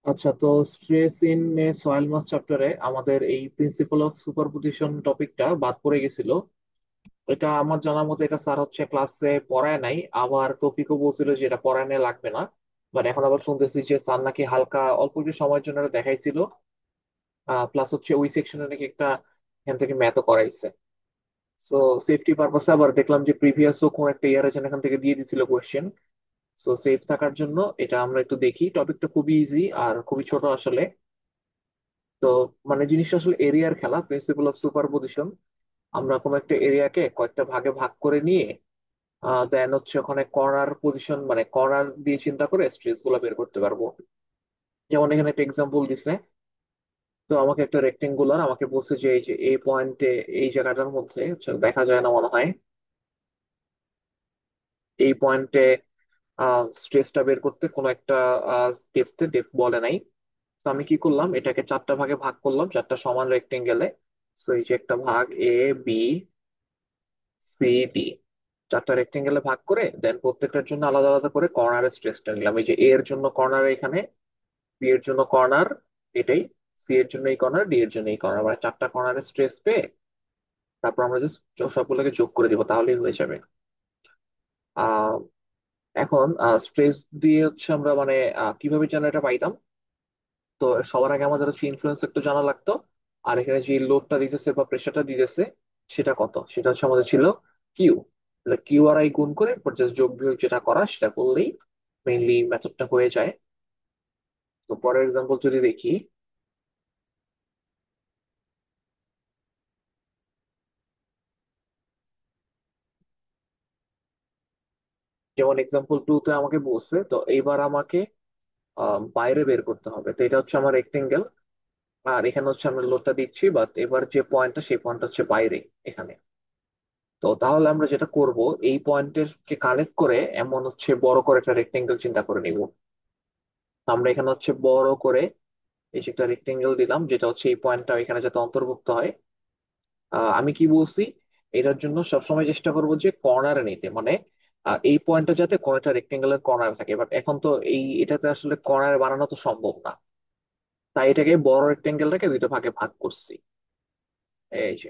আচ্ছা, তো stress in soil মাস চ্যাপ্টারে আমাদের এই প্রিন্সিপাল অফ সুপারপজিশন টপিকটা বাদ পড়ে গেছিল। এটা আমার জানার মতো এটা স্যার হচ্ছে ক্লাসে পড়ায় নাই, আবার তৌফিকও বলছিল যে এটা পড়ায় নিয়ে লাগবে না। বাট এখন আবার শুনতেছি যে স্যার নাকি হালকা অল্প একটু সময়ের জন্য এটা দেখাইছিল। প্লাস হচ্ছে ওই সেকশনে নাকি একটা এখান থেকে ম্যাথও করাইছে। সো সেফটি পারপাসে আবার দেখলাম যে প্রিভিয়াসও কোন একটা ইয়ার এখান এখান থেকে দিয়ে দিছিল কোয়েশ্চেন। সো সেফ থাকার জন্য এটা আমরা একটু দেখি। টপিকটা খুবই ইজি আর খুবই ছোট আসলে। তো মানে জিনিসটা আসলে এরিয়ার খেলা, প্রিন্সিপাল অফ সুপারপজিশন। আমরা কোনো একটা এরিয়াকে কয়েকটা ভাগে ভাগ করে নিয়ে দেন হচ্ছে ওখানে কর্নার পজিশন মানে কর্নার দিয়ে চিন্তা করে স্ট্রেস গুলো বের করতে পারবো। যেমন এখানে একটা এক্সাম্পল দিছে। তো আমাকে একটা রেক্টেঙ্গুলার আমাকে বলছে যে এই যে এই পয়েন্টে, এই জায়গাটার মধ্যে হচ্ছে দেখা যায় না মনে হয়, এই পয়েন্টে স্ট্রেসটা বের করতে কোনো একটা ডেপথ বলে নাই। তো আমি কি করলাম, এটাকে চারটা ভাগে ভাগ করলাম, চারটা সমান রেক্টেঙ্গেলে। তো এই যে একটা ভাগ এ, বি, সি, ডি, চারটা রেক্টেঙ্গেলে ভাগ করে দেন প্রত্যেকটার জন্য আলাদা আলাদা করে কর্নারের স্ট্রেসটা নিলাম। এই যে এ এর জন্য কর্নার এখানে, বি এর জন্য কর্নার এটাই, সি এর জন্য এই কর্নার, ডি এর জন্য এই কর্নার, মানে চারটা কর্নারের স্ট্রেস পেয়ে তারপর আমরা জাস্ট সবগুলোকে যোগ করে দিব, তাহলেই হয়ে যাবে। আহ এখন স্ট্রেস দিয়ে হচ্ছে আমরা মানে কিভাবে যেন এটা পাইতাম। তো সবার আগে আমাদের হচ্ছে ইনফ্লুয়েন্স একটু জানা লাগতো। আর এখানে যে লোডটা দিতেছে বা প্রেশারটা দিতেছে সেটা কত, সেটা হচ্ছে আমাদের ছিল কিউ। কিউ আর আই গুণ করে জাস্ট যোগ বিয়োগ যেটা করা সেটা করলেই মেইনলি মেথডটা হয়ে যায়। তো পরের এক্সাম্পল যদি দেখি, যেমন এক্সাম্পল টু তে আমাকে বলছে, তো এইবার আমাকে বাইরে বের করতে হবে। তো এটা হচ্ছে আমার রেক্টেঙ্গেল, আর এখানে হচ্ছে আমরা লোডটা দিচ্ছি, বাট এবার যে পয়েন্টটা সেই পয়েন্টটা হচ্ছে বাইরে এখানে। তো তাহলে আমরা যেটা করব, এই পয়েন্টের কে কানেক্ট করে এমন হচ্ছে বড় করে একটা রেক্টেঙ্গেল চিন্তা করে নিব। আমরা এখানে হচ্ছে বড় করে এই যে একটা রেক্টেঙ্গেল দিলাম, যেটা হচ্ছে এই পয়েন্টটা এখানে যাতে অন্তর্ভুক্ত হয়। আমি কি বলছি, এটার জন্য সবসময় চেষ্টা করব যে কর্নারে নিতে, মানে এই পয়েন্টটা যাতে কোন একটা রেক্টেঙ্গেলের কর্নার থাকে। বাট এখন তো এটাতে আসলে কর্নার বানানো তো সম্ভব না, তাই এটাকে বড় রেক্টেঙ্গেলটাকে দুইটা ভাগে ভাগ করছি। এই যে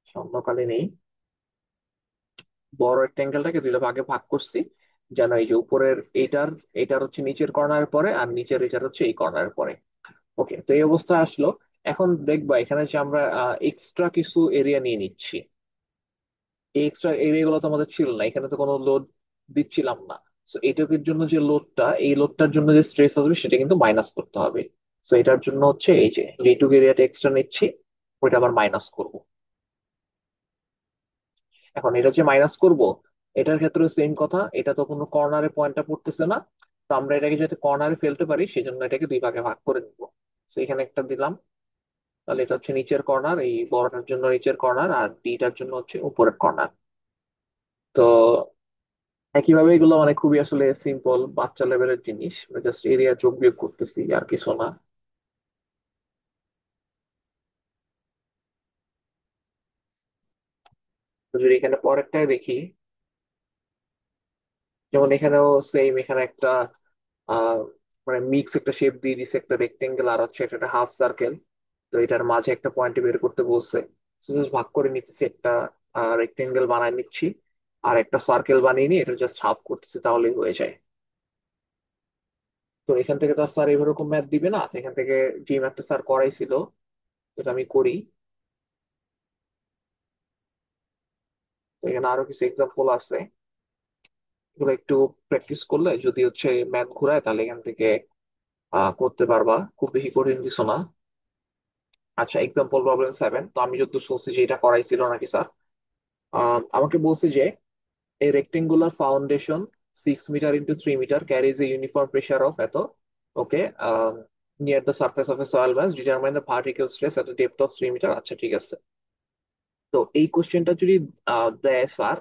স্বর্ণকালে নেই, বড় রেক্টেঙ্গেলটাকে দুইটা ভাগে ভাগ করছি, যেন এই যে উপরের এটার এটার হচ্ছে নিচের কর্নারের পরে, আর নিচের এটার হচ্ছে এই কর্নারের পরে। ওকে, তো এই অবস্থা আসলো। এখন দেখবা এখানে যে আমরা এক্সট্রা কিছু এরিয়া নিয়ে নিচ্ছি। এই এক্সট্রা এরিয়া গুলো তো আমাদের ছিল না, এখানে তো কোনো লোড দিচ্ছিলাম না। তো এটুকুর জন্য যে লোডটা, এই লোডটার জন্য যে স্ট্রেস আসবে সেটা কিন্তু মাইনাস করতে হবে। তো এটার জন্য হচ্ছে এই যে যেটুকু এরিয়াটা এক্সট্রা নিচ্ছি ওইটা আবার মাইনাস করব। এখন এটা যে মাইনাস করব, এটার ক্ষেত্রে সেম কথা, এটা তো কোনো কর্নারে পয়েন্টটা পড়তেছে না। তো আমরা এটাকে যাতে কর্নারে ফেলতে পারি সেজন্য এটাকে দুই ভাগে ভাগ করে নিব। তো এখানে একটা দিলাম, তাহলে এটা হচ্ছে নিচের কর্নার, এই বড়টার জন্য নিচের কর্নার, আর ডিটার জন্য হচ্ছে উপরের কর্নার। তো একইভাবে এগুলো মানে খুবই আসলে সিম্পল বাচ্চা লেভেলের জিনিস, জাস্ট এরিয়া যোগ বিয়োগ করতেছি আর কিছু না। তো যদি এখানে পরেরটায় দেখি, যেমন এখানেও সেম, এখানে একটা আহ মানে মিক্স একটা শেপ দিয়ে দিছে, একটা রেক্টেঙ্গেল আর হচ্ছে এটা একটা হাফ সার্কেল। তো এটার মাঝে একটা পয়েন্ট বের করতে বলছে। জাস্ট ভাগ করে নিতেছি, একটা রেক্টেঙ্গেল বানায় নিচ্ছি আর একটা সার্কেল বানিয়ে নিয়ে এটা জাস্ট হাফ করতেছি, তাহলেই হয়ে যায়। তো এখান থেকে তো আর স্যার এরকম ম্যাথ দিবে না, সেখান থেকে যে ম্যাথটা স্যার করাইছিল সেটা আমি করি। তো এখানে আরো কিছু এক্সাম্পল আছে, এগুলো একটু প্র্যাকটিস করলে যদি হচ্ছে ম্যাথ ঘুরায় তাহলে এখান থেকে করতে পারবা, খুব বেশি কঠিন কিছু না। আচ্ছা, এক্সাম্পল প্রবলেম 7। তো আমি যত শুনছি যে এটা করাইছিল নাকি স্যার, আমাকে বলছে যে a rectangular foundation 6 meter into 3 meter carries a uniform pressure of এত, ওকে, near the surface of a soil mass, determine the particle stress at a depth of 3 meter। আচ্ছা ঠিক আছে। তো এই কোশ্চেনটা যদি দেয় স্যার,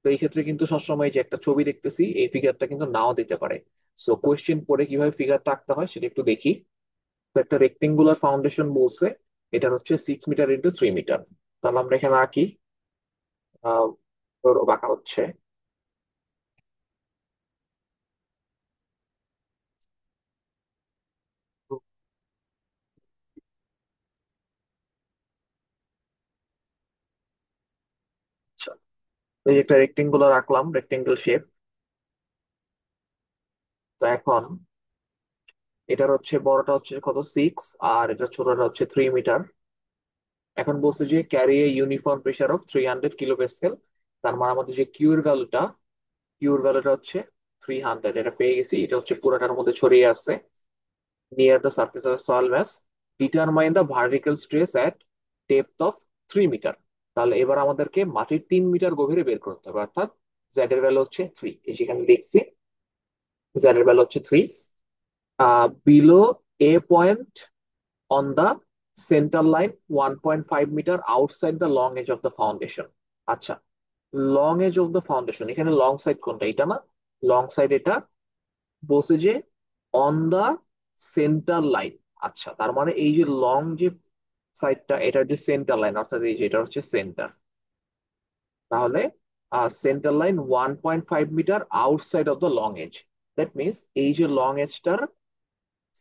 তো এই ক্ষেত্রে কিন্তু সবসময় যে একটা ছবি দেখতেছি এই ফিগারটা কিন্তু নাও দিতে পারে। সো কোশ্চেন পড়ে কিভাবে ফিগারটা আঁকতে হয় সেটা একটু দেখি। তো একটা রেক্টেঙ্গুলার ফাউন্ডেশন বলছে, এটা হচ্ছে 6 মিটার ইন্টু 3 মিটার। তাহলে আমরা এখানে আঁকি, আহ ধরো বাঁকা হচ্ছে। এই যে একটা রেক্টেঙ্গুলার আঁকলাম, রেক্টেঙ্গেল শেপ। তো এখন এটার হচ্ছে বড়টা হচ্ছে কত, 6, আর এটা ছোটটা হচ্ছে 3 মিটার। এখন বলছে যে carry a uniform pressure of 300 kilo Pascal. তার মানে আমাদের যে কিউর ভ্যালুটা হচ্ছে 300, এটা পেয়ে গেছি। এটা হচ্ছে পুরোটার মধ্যে ছড়িয়ে আছে near the surface of soil mass. Determine the vertical stress at depth of 3 metre. তাহলে এবার আমাদেরকে মাটির 3 মিটার গভীরে বের করতে হবে, অর্থাৎ জেড এর ভ্যালু হচ্ছে 3। এই যেখানে দেখছি জেড এর ভ্যালু হচ্ছে 3। Below a point on the centre line 1.5 metre outside the long edge of the foundation. আচ্ছা, long edge of the foundation, এখানে লং সাইড কোনটা, এটা না? লং সাইড এটা। বলছে যে অন দা সেন্টার লাইন। আচ্ছা, তার মানে এই যে লং যে সাইডটা, এটা যে সেন্টার লাইন, অর্থাৎ এই যে এটা হচ্ছে সেন্টার। তাহলে centre line 1.5 metre outside of the long edge. That means এই যে লং এজটার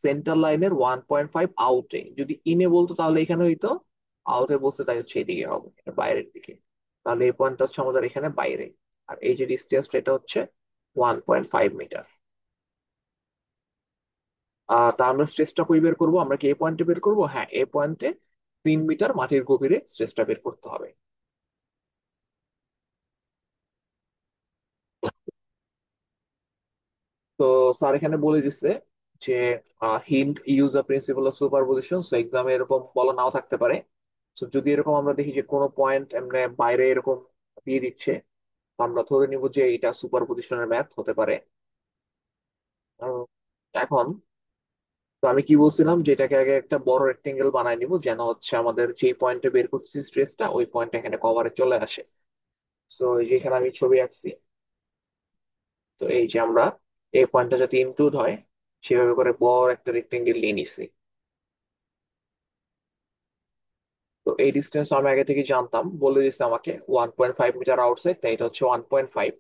সেন্টার লাইনের 1.5 আউটে, যদি ইনে বলতো তাহলে এখানে হইতো, আউটে বলতে তাই হচ্ছে এদিকে হবে, এটা বাইরের দিকে। তাহলে এই পয়েন্টটা হচ্ছে আমাদের এখানে বাইরে। আর এই যে ডিস্টেন্সটা এটা হচ্ছে 1.5 মিটার। তা আমরা স্ট্রেসটা কই বের করবো? আমরা কি এই পয়েন্টে বের করবো? হ্যাঁ, এই পয়েন্টে 3 মিটার মাটির গভীরে স্ট্রেসটা বের করতে হবে। তো স্যার এখানে বলে দিচ্ছে যে hint use the principal of superposition. So এক্সামে এরকম বলা নাও থাকতে পারে। তো যদি এরকম আমরা দেখি যে কোনো পয়েন্ট এমনি বাইরে এরকম দিয়ে দিচ্ছে, তো আমরা ধরে নিব যে এটা সুপারপজিশনের ম্যাথ হতে পারে। উম, এখন তো আমি কি বলছিলাম, যে এটাকে আগে একটা বড় রেক্টেঙ্গেল বানাই নিব, যেন হচ্ছে আমাদের যে পয়েন্টে বের করছি স্ট্রেসটা, ওই পয়েন্ট এখানে কভারে চলে আসে। সো এই যে এখানে আমি ছবি আঁকছি। তো এই যে আমরা এই পয়েন্টটা যাতে ইনক্লুড হয় সেভাবে করে বড় একটা রেক্টেঙ্গেল নিয়ে নিছি। তো এই ডিস্টেন্স আমি আগে থেকে জানতাম, বলে দিচ্ছে আমাকে 1.5 মিটার আউটসাইড, তাই এটা হচ্ছে 1.5।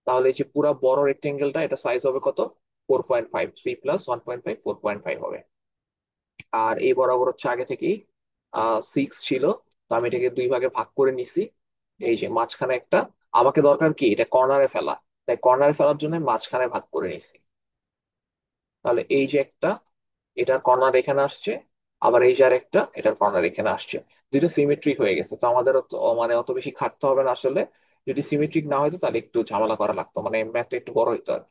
তাহলে এই যে পুরা বড় রেক্টেঙ্গেলটা, এটা সাইজ হবে কত? 4.5। 3 + 1.5, 4.5 হবে। আর এই বরাবর হচ্ছে আগে থেকেই 6 ছিল। তো আমি এটাকে দুই ভাগে ভাগ করে নিছি। এই যে মাঝখানে একটা, আমাকে দরকার কি এটা কর্নারে ফেলা, তাই কর্নারে ফেলার জন্য মাঝখানে ভাগ করে নিছি। তাহলে এই যে একটা, এটার কর্নার এখানে আসছে, আবার এই যে আর একটা, এটার কর্নার এখানে আসছে। দুইটা সিমেট্রিক হয়ে গেছে, তো আমাদের মানে অত বেশি খাটতে হবে না আসলে। যদি সিমেট্রিক না হয়তো তাহলে একটু ঝামেলা করা লাগতো, মানে ম্যাথটা একটু বড় হইতো আর।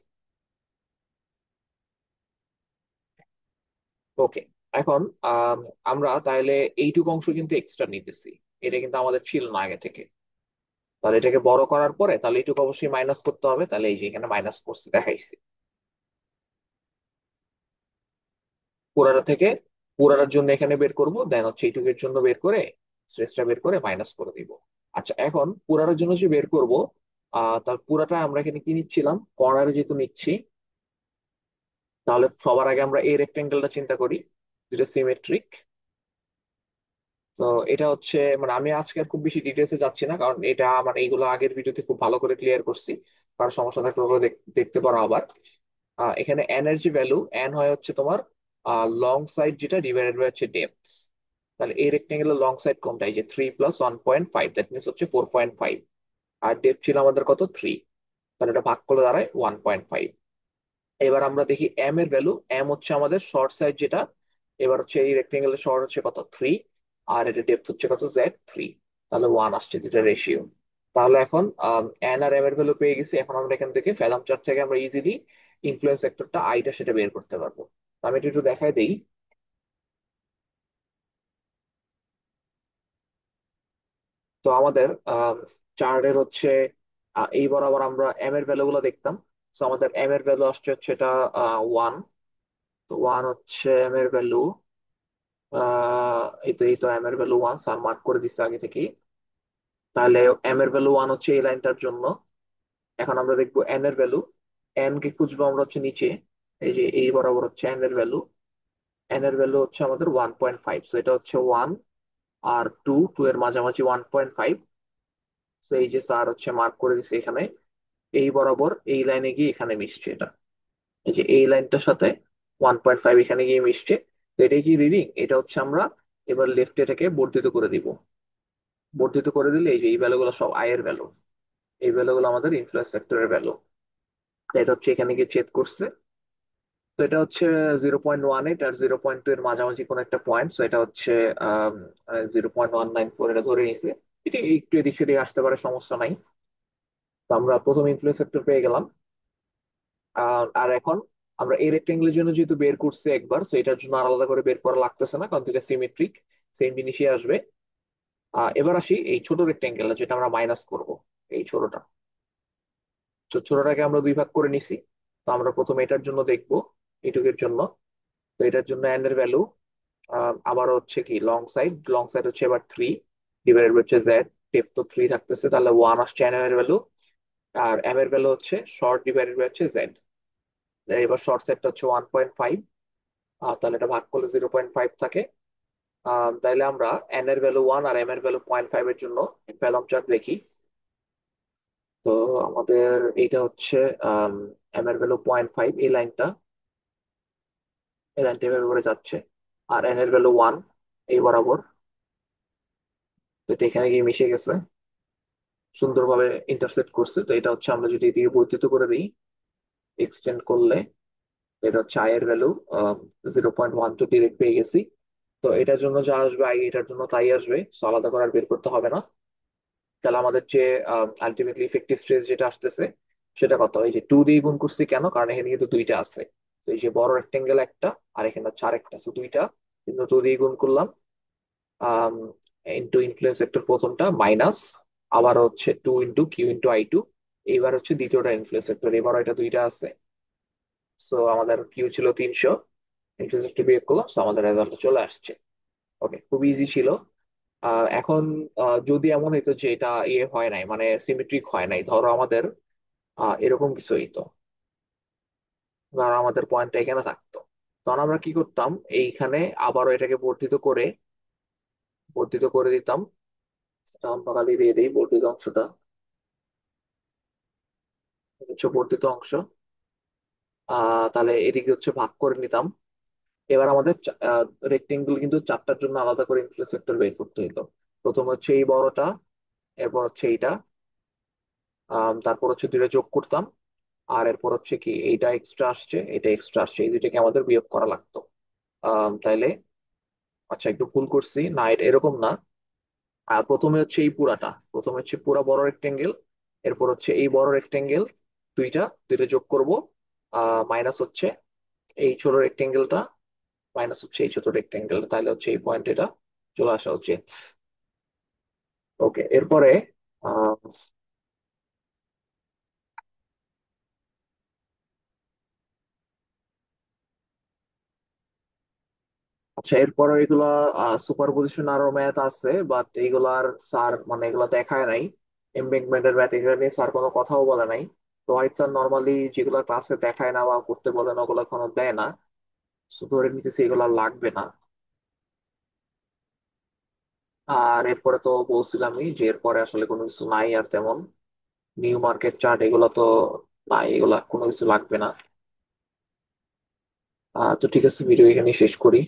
ওকে। এখন আম, আমরা তাহলে এইটুকু অংশ কিন্তু এক্সট্রা নিতেছি, এটা কিন্তু আমাদের ছিল না আগে থেকে। তাহলে এটাকে বড় করার পরে তাহলে এইটুকু অবশ্যই মাইনাস করতে হবে, তাহলে এই যে এখানে মাইনাস করছি দেখাইছি। পুরাটা থেকে পুরাটার জন্য এখানে বের করব, দেন হচ্ছে এইটুকের জন্য বের করে স্ট্রেসটা বের করে মাইনাস করে দিব। আচ্ছা, এখন পুরাটার জন্য যে বের করব, তার পুরাটা আমরা এখানে কি নিচ্ছিলাম, কর্নারে যেহেতু নিচ্ছি, তাহলে সবার আগে আমরা এই রেক্টেঙ্গেলটা চিন্তা করি, যেটা সিমেট্রিক। তো এটা হচ্ছে, মানে আমি আজকে আর খুব বেশি ডিটেলসে যাচ্ছি না, কারণ এটা মানে এইগুলো আগের ভিডিওতে খুব ভালো করে ক্লিয়ার করছি। কারণ সমস্যা থাকলে ওগুলো দেখতে পারো আবার। এখানে এনার্জি ভ্যালু এন হয় হচ্ছে তোমার লং সাইড যেটা ডিভাইডেড বাই হচ্ছে ডেপথ। তাহলে এই রেক্টেঙ্গেলের লং সাইড কোনটা? এই যে 3 + 1.5, দ্যাট মিনস হচ্ছে 4.5। আর ডেপথ ছিল আমাদের কত, 3। তাহলে এটা ভাগ করলে দাঁড়ায় 1.5। এবার আমরা দেখি এম এর ভ্যালু। এম হচ্ছে আমাদের শর্ট সাইড যেটা। এবার হচ্ছে এই রেক্টেঙ্গেলের শর্ট হচ্ছে কত, 3। আর এটা ডেপথ হচ্ছে কত, Z 3। তাহলে 1 আসছে, দুটা রেশিও। তাহলে এখন এন আর এম এর ভ্যালু পেয়ে গেছি। এখন আমরা এখান থেকে ফ্যালাম চার্ট থেকে আমরা ইজিলি ইনফ্লুয়েন্স ফ্যাক্টরটা আইটা সেটা বের করতে পারবো। তো আমি এটা একটু দেখাই দেই। তো আমাদের চার্টের হচ্ছে এই বরাবর আমরা এম এর ভ্যালু গুলো দেখতাম। তো আমাদের এম এর ভ্যালু আসছে হচ্ছে এটা 1। তো 1 হচ্ছে এম এর ভ্যালু। এই তো এম এর ভ্যালু 1, স্যার মার্ক করে দিচ্ছে আগে থেকেই। তাহলে এম এর ভ্যালু 1 হচ্ছে এই লাইনটার জন্য। এখন আমরা দেখবো এন এর ভ্যালু। এন কে খুঁজবো আমরা হচ্ছে নিচে, এই যে এই বরাবর হচ্ছে এন এর ভ্যালু। এন এর ভ্যালু হচ্ছে আমাদের 1.5। সো এটা হচ্ছে 1 আর 2, 2 এর মাঝামাঝি 1.5। সো এই যে স্যার হচ্ছে মার্ক করে দিচ্ছে এখানে, এই বরাবর এই লাইনে গিয়ে এখানে মিশছে এটা। এই যে এই লাইনটার সাথে 1.5 এখানে গিয়ে মিশছে। তো এটা কি রিডিং, এটা হচ্ছে আমরা এবার লেফট এটাকে বর্ধিত করে দিব। বর্ধিত করে দিলে এই যে এই ভ্যালুগুলো সব আই এর ভ্যালু। এই ভ্যালুগুলো আমাদের ইনফ্লুয়েন্স ফ্যাক্টরের ভ্যালু। এটা হচ্ছে এখানে গিয়ে চেক করছে। তো এটা হচ্ছে 0.18 আর 0.2 এর মাঝামাঝি কোন একটা পয়েন্ট। তো এটা হচ্ছে 0.194, এটা ধরে নিছে। এটা একটু এদিক সেদিক আসতে পারে, সমস্যা নাই। তো আমরা প্রথম ইনফ্লুয়েন্স ফ্যাক্টর পেয়ে গেলাম। আর এখন আমরা এই রেক্টেঙ্গেলের জন্য যেহেতু বের করছি একবার, তো এটার জন্য আর আলাদা করে বের করা লাগতেছে না, কারণ এটা সিমেট্রিক, সেম জিনিসই আসবে। এবার আসি এই ছোট রেক্টেঙ্গেল যেটা আমরা মাইনাস করব, এই ছোটটা। ছোটটাকে আমরা দুই ভাগ করে নিছি। তো আমরা প্রথমে এটার জন্য দেখবো, এইটুকের জন্য। তো এটার জন্য এন এর ভ্যালু আবার হচ্ছে কি লং সাইড হচ্ছে এবার 3 ডিভাইডেড হচ্ছে জেড। টেপ তো 3 থাকতেছে, তাহলে 1 আসছে এন এর ভ্যালু। আর এম এর ভ্যালু হচ্ছে শর্ট ডিভাইডেড হচ্ছে জেড। এবার শর্ট সাইডটা হচ্ছে 1.5। তাহলে এটা ভাগ করলে 0.5 থাকে। তাইলে আমরা এন এর ভ্যালু 1 আর এম এর ভ্যালু 0.5 এর জন্য ভ্যালম চার্ট দেখি। তো আমাদের এইটা হচ্ছে এম এর ভ্যালু 0.5, এই লাইনটা এভাবে করে যাচ্ছে। আর এন এর ভ্যালু 1 এই বরাবর। তো এটা এখানে গিয়ে মিশে গেছে, সুন্দরভাবে ইন্টারসেক্ট করছে। তো এটা হচ্ছে আমরা যদি এদিকে বর্ধিত করে দিই, এক্সটেন্ড করলে, এটা হচ্ছে আই এর ভ্যালু 0.1 ডিরেক্ট পেয়ে গেছি। তো এটার জন্য যা আসবে আই এটার জন্য তাই আসবে, তো আলাদা করে আর বের করতে হবে না। তাহলে আমাদের যে আলটিমেটলি ইফেক্টিভ স্ট্রেস যেটা আসতেছে সেটা কত? এই যে 2 দিয়ে গুণ করছি কেন, কারণ এখানে কিন্তু দুইটা আছে। তো এই যে বড় রেক্টেঙ্গেল একটা, আর এখানে হচ্ছে আরেকটা, তো দুইটা কিন্তু 2 দিয়ে গুণ করলাম। আম, ইন্টু ইনফ্লুয়েন্স ভেক্টর প্রথমটা মাইনাস, আবার হচ্ছে 2 ইন্টু কিউ ইন্টু I2। এইবার হচ্ছে দ্বিতীয়টা ইনফ্লুয়েন্স ভেক্টর, এবার এটা দুইটা আছে। সো আমাদের কিউ ছিল 300, ইনফ্লুয়েন্স ভেক্টর বিয়োগ করলাম, সো আমাদের রেজাল্ট চলে আসছে। ওকে, খুব ইজি ছিল। এখন যদি এমন হইতো যে এটা ইয়ে হয় নাই, মানে সিমেট্রিক হয় নাই, ধরো আমাদের এরকম কিছু হইতো, ধরো আমাদের পয়েন্টটা এখানে থাকতো, তখন আমরা কি করতাম? এইখানে আবারও এটাকে বর্ধিত করে দিতাম। অন্য কালি দিয়ে দিই বর্ধিত অংশটা, এটা হচ্ছে বর্ধিত অংশ। তাহলে এদিকে হচ্ছে ভাগ করে নিতাম। এবার আমাদের রেক্টেঙ্গেল কিন্তু চারটার জন্য আলাদা করে ইনফ্লুয়েন্স ভেক্টর বের করতে হতো। প্রথম হচ্ছে এই বড়টা, এরপর হচ্ছে এইটা, তারপর হচ্ছে দুইটা যোগ করতাম। আর এরপর হচ্ছে কি এইটা এক্সট্রা আসছে, এটা এক্সট্রা আসছে, এই দুইটাকে আমাদের বিয়োগ করা লাগতো। তাইলে আচ্ছা, একটু ভুল করছি না, এটা এরকম না। প্রথমে হচ্ছে এই পুরাটা, প্রথমে হচ্ছে পুরা বড় রেক্টেঙ্গেল, এরপর হচ্ছে এই বড় রেক্টেঙ্গেল, দুইটা দুইটা যোগ করব, মাইনাস হচ্ছে এই ছোট রেক্টেঙ্গেলটা, মাইনাস হচ্ছে এই ছোট রেক্টেঙ্গেলটা, তাহলে হচ্ছে এই পয়েন্ট এটা চলে আসা উচিত। ওকে, এরপরে আহ, আচ্ছা, এরপরে এগুলা সুপার পজিশন আরো ম্যাথ আছে, বাট এইগুলার স্যার মানে এগুলা দেখায় নাই। এমবেংমেন্টের ম্যাথ এগুলো নিয়ে স্যার কোনো কথাও বলে নাই। তো হোয়াইট স্যার নর্মালি যেগুলো ক্লাসে দেখায় না বা করতে বলে না, ওগুলো কোনো দেয় না। So ধরে নিতেছি এগুলো লাগবে না। আর এরপরে তো বলছিলামই যে এরপরে আসলে কোনো কিছু নাই আর তেমন। নিউ মার্কেট চার্ট এগুলো তো নাই, এগুলা কোনো কিছু লাগবে না। তো ঠিক আছে, ভিডিও এখানে শেষ করি।